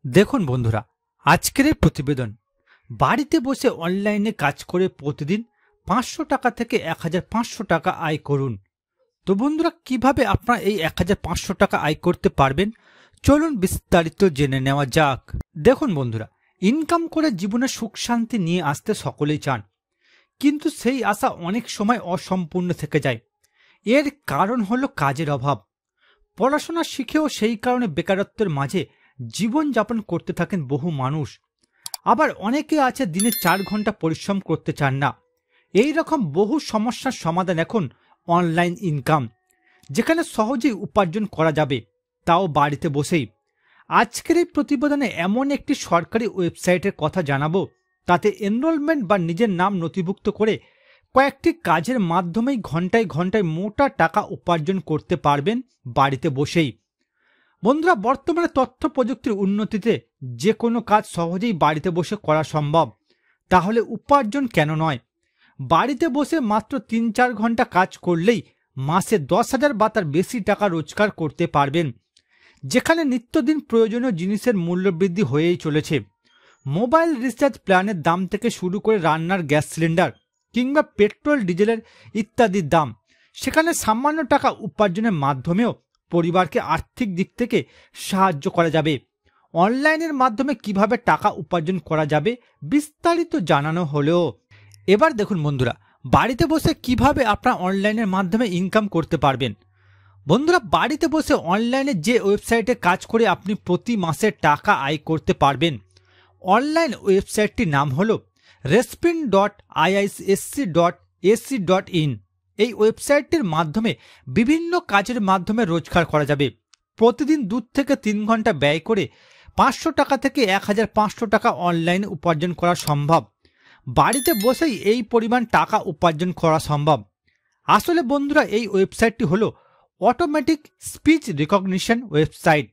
দেখুন বন্ধুরা, আজকের এই প্রতিবেদন বাড়িতে বসে অনলাইনে কাজ করে প্রতিদিন 500 টাকা থেকে 1500 টাকা আয় করুন। তো বন্ধুরা, কিভাবে আপনারা এই 1500 টাকা আয় করতে পারবেন চলুন বিস্তারিত জেনে নেওয়া যাক। দেখুন বন্ধুরা, ইনকাম করে জীবনে সুখ শান্তি নিয়ে আসতে সকলেই চান, কিন্তু সেই আশা অনেক সময় অসম্পূর্ণ থেকে যায়। এর কারণ হলো কাজের অভাব। পড়াশোনা শিখেও সেই কারণে বেকারত্বের মাঝে জীবনযাপন করতে থাকেন বহু মানুষ। আবার অনেকে আছে দিনে 4 ঘন্টা পরিশ্রম করতে চান না। এই রকম বহু সমস্যার সমাধান এখন অনলাইন ইনকাম, যেখানে সহজেই উপার্জন করা যাবে, তাও বাড়িতে বসেই। আজকের এই প্রতিবেদনে এমন একটি সরকারি ওয়েবসাইটের কথা জানাবো, তাতে এনরোলমেন্ট বা নিজের নাম নথিভুক্ত করে কয়েকটি কাজের মাধ্যমেই ঘন্টায় ঘন্টায় মোটা টাকা উপার্জন করতে পারবেন বাড়িতে বসেই। বন্ধুরা, বর্তমানে তথ্য প্রযুক্তির উন্নতিতে যে কোনো কাজ সহজেই বাড়িতে বসে করা সম্ভব। তাহলে উপার্জন কেন নয়? বাড়িতে বসে মাত্র 3-4 ঘন্টা কাজ করলেই মাসে 10,000 বা তার বেশি টাকা রোজগার করতে পারবেন, যেখানে নিত্যদিন প্রয়োজনীয় জিনিসের মূল্যবৃদ্ধি হয়েই চলেছে। মোবাইল রিচার্জ প্ল্যানের দাম থেকে শুরু করে রান্নার গ্যাস সিলিন্ডার কিংবা পেট্রোল ডিজেলের ইত্যাদির দাম, সেখানে সামান্য টাকা উপার্জনের মাধ্যমেও পরিবারকে আর্থিক দিক থেকে সাহায্য করা যাবে। অনলাইনের মাধ্যমে কিভাবে টাকা উপার্জন করা যাবে বিস্তারিত জানানো হলেও এবার দেখুন বন্ধুরা, বাড়িতে বসে কিভাবে আপনারা অনলাইনের মাধ্যমে ইনকাম করতে পারবেন। বন্ধুরা, বাড়িতে বসে অনলাইনে যে ওয়েবসাইটে কাজ করে আপনি প্রতি মাসে টাকা আয় করতে পারবেন, অনলাইন ওয়েবসাইটটির নাম হলো respin.iisc.ac.in। এই ওয়েবসাইটটির মাধ্যমে বিভিন্ন কাজের মাধ্যমে রোজগার করা যাবে। প্রতিদিন 2 থেকে 3 ঘন্টা ব্যয় করে 500 টাকা থেকে 1500 টাকা অনলাইনে উপার্জন করা সম্ভব। বাড়িতে বসেই এই পরিমাণ টাকা উপার্জন করা সম্ভব। আসলে বন্ধুরা, এই ওয়েবসাইটটি হলো অটোমেটিক স্পিচ রিকগনিশন ওয়েবসাইট,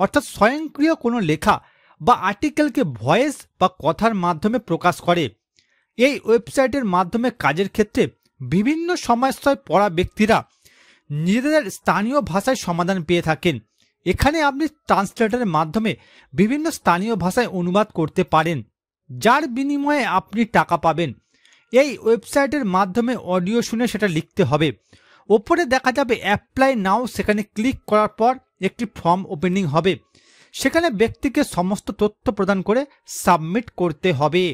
অর্থাৎ স্বয়ংক্রিয় কোনো লেখা বা আর্টিকেলকে ভয়েস বা কথার মাধ্যমে প্রকাশ করে। এই ওয়েবসাইটের মাধ্যমে কাজের ক্ষেত্রে বিভিন্ন সমস্যায় পড়া ব্যক্তিরা নিজেদের স্থানীয় ভাষায় সমাধান পেয়ে থাকেন। এখানে আপনি ট্রান্সলেটরের মাধ্যমে বিভিন্ন স্থানীয় ভাষায় অনুবাদ করতে পারেন, যার বিনিময়ে আপনি টাকা পাবেন। এই ওয়েবসাইটের মাধ্যমে অডিও শুনে সেটা লিখতে হবে। ওপরে দেখা যাবে অ্যাপ্লাই নাও, সেখানে ক্লিক করার পর একটি ফর্ম ওপেনিং হবে। সেখানে ব্যক্তিকে সমস্ত তথ্য প্রদান করে সাবমিট করতে হবে।